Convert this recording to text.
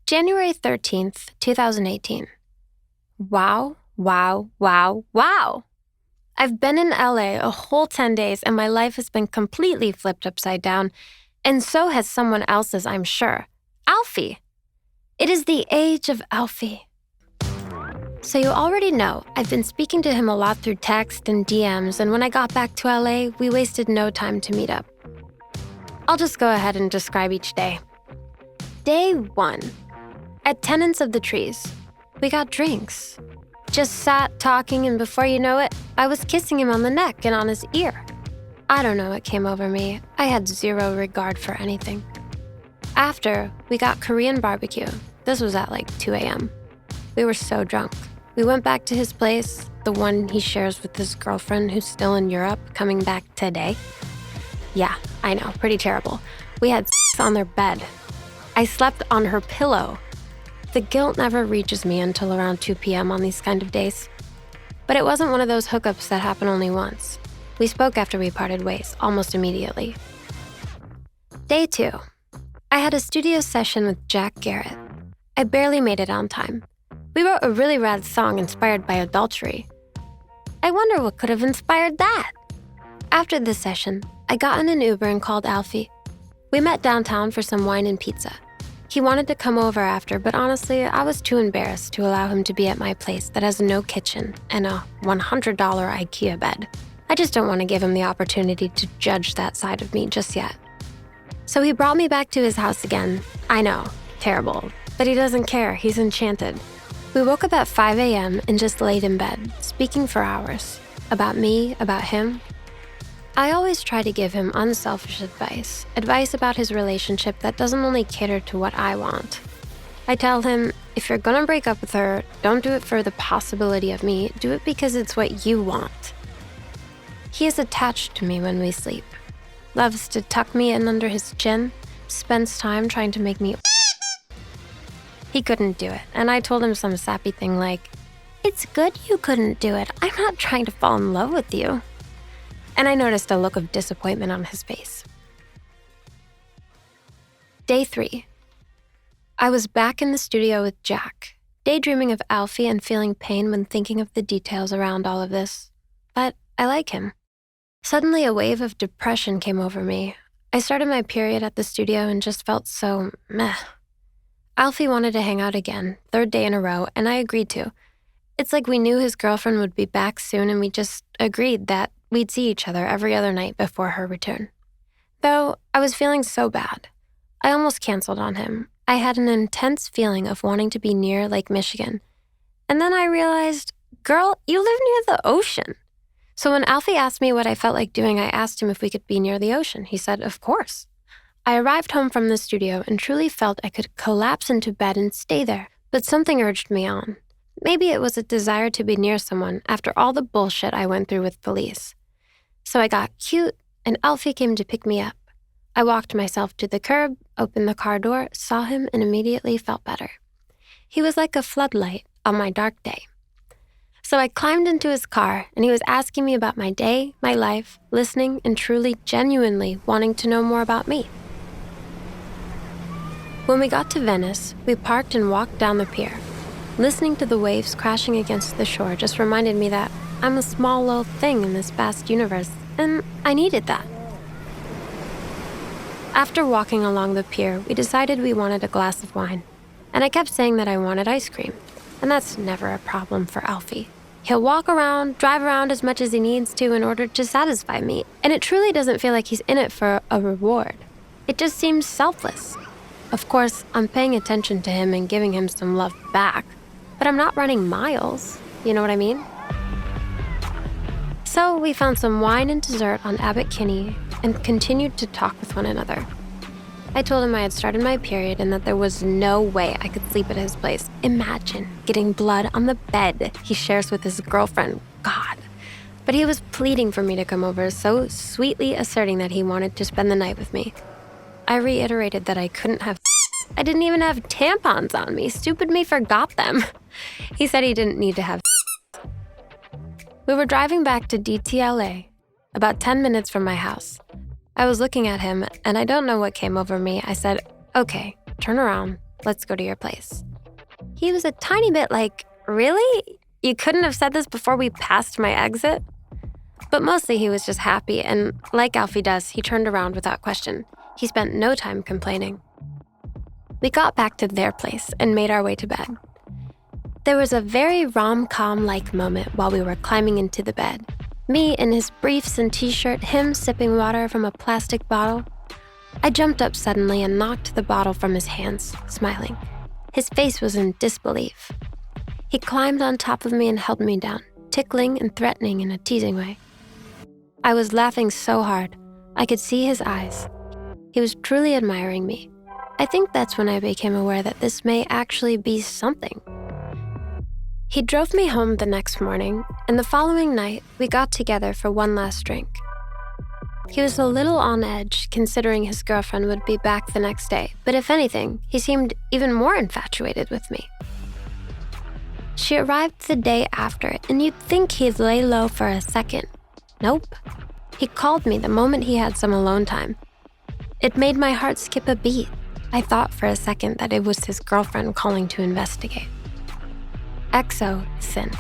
January 13th, 2018. Wow, wow, wow, wow. I've been in LA a whole 10 days and my life has been completely flipped upside down, and so has someone else's, I'm sure. Alfie. It is the age of Alfie. So you already know, I've been speaking to him a lot through text and DMs, and when I got back to LA, we wasted no time to meet up. I'll just go ahead and describe each day. Day 1. At Tenants of the Trees, we got drinks. Just sat talking, and before you know it, I was kissing him on the neck and on his ear. I don't know what came over me. I had zero regard for anything. After, we got Korean barbecue. This was at like 2 a.m. We were so drunk. We went back to his place, the one he shares with his girlfriend who's still in Europe, coming back today. Yeah, I know, pretty terrible. We had sex on their bed. I slept on her pillow. The guilt never reaches me until around 2 p.m. on these kind of days. But it wasn't one of those hookups that happen only once. We spoke after we parted ways, almost immediately. Day 2. I had a studio session with Jack Garrett. I barely made it on time. We wrote a really rad song inspired by adultery. I wonder what could have inspired that. After the session, I got in an Uber and called Alfie. We met downtown for some wine and pizza. He wanted to come over after, but honestly, I was too embarrassed to allow him to be at my place that has no kitchen and a $100 IKEA bed. I just don't want to give him the opportunity to judge that side of me just yet. So he brought me back to his house again. I know, terrible, but he doesn't care. He's enchanted. We woke up at 5 a.m. and just laid in bed, speaking for hours. About me, about him. I always try to give him unselfish advice about his relationship that doesn't only cater to what I want. I tell him, if you're gonna break up with her, don't do it for the possibility of me, do it because it's what you want. He is attached to me when we sleep, loves to tuck me in under his chin, spends time trying to make me. He couldn't do it, and I told him some sappy thing like, "It's good you couldn't do it. I'm not trying to fall in love with you." And I noticed a look of disappointment on his face. Day 3. I was back in the studio with Jack, daydreaming of Alfie and feeling pain when thinking of the details around all of this. But I like him. Suddenly, a wave of depression came over me. I started my period at the studio and just felt so meh. Alfie wanted to hang out again, 3rd day in a row, and I agreed to. It's like we knew his girlfriend would be back soon, and we just agreed that we'd see each other every other night before her return. Though I was feeling so bad, I almost canceled on him. I had an intense feeling of wanting to be near Lake Michigan. And then I realized, girl, you live near the ocean. So when Alfie asked me what I felt like doing, I asked him if we could be near the ocean. He said, of course. I arrived home from the studio and truly felt I could collapse into bed and stay there, but something urged me on. Maybe it was a desire to be near someone after all the bullshit I went through with police. So I got cute, and Alfie came to pick me up. I walked myself to the curb, opened the car door, saw him, and immediately felt better. He was like a floodlight on my dark day. So I climbed into his car, and he was asking me about my day, my life, listening, and truly, genuinely wanting to know more about me. When we got to Venice, we parked and walked down the pier. Listening to the waves crashing against the shore just reminded me that I'm a small little thing in this vast universe, and I needed that. After walking along the pier, we decided we wanted a glass of wine, and I kept saying that I wanted ice cream, and that's never a problem for Alfie. He'll walk around, drive around as much as he needs to in order to satisfy me, and it truly doesn't feel like he's in it for a reward. It just seems selfless. Of course, I'm paying attention to him and giving him some love back, but I'm not running miles, you know what I mean? So we found some wine and dessert on Abbot Kinney and continued to talk with one another. I told him I had started my period and that there was no way I could sleep at his place. Imagine getting blood on the bed he shares with his girlfriend. God. But he was pleading for me to come over, so sweetly asserting that he wanted to spend the night with me. I reiterated that I couldn't have. I didn't even have tampons on me. Stupid me forgot them. He said he didn't need to have. We were driving back to DTLA, about 10 minutes from my house. I was looking at him, and I don't know what came over me. I said, okay, turn around, let's go to your place. He was a tiny bit like, really? You couldn't have said this before we passed my exit? But mostly he was just happy, and like Alfie does, he turned around without question. He spent no time complaining. We got back to their place and made our way to bed. There was a very rom-com-like moment while we were climbing into the bed. Me in his briefs and t-shirt, him sipping water from a plastic bottle. I jumped up suddenly and knocked the bottle from his hands, smiling. His face was in disbelief. He climbed on top of me and held me down, tickling and threatening in a teasing way. I was laughing so hard, I could see his eyes. He was truly admiring me. I think that's when I became aware that this may actually be something. He drove me home the next morning, and the following night, we got together for one last drink. He was a little on edge, considering his girlfriend would be back the next day, but if anything, he seemed even more infatuated with me. She arrived the day after, and you'd think he'd lay low for a second. Nope. He called me the moment he had some alone time. It made my heart skip a beat. I thought for a second that it was his girlfriend calling to investigate. XO Sin.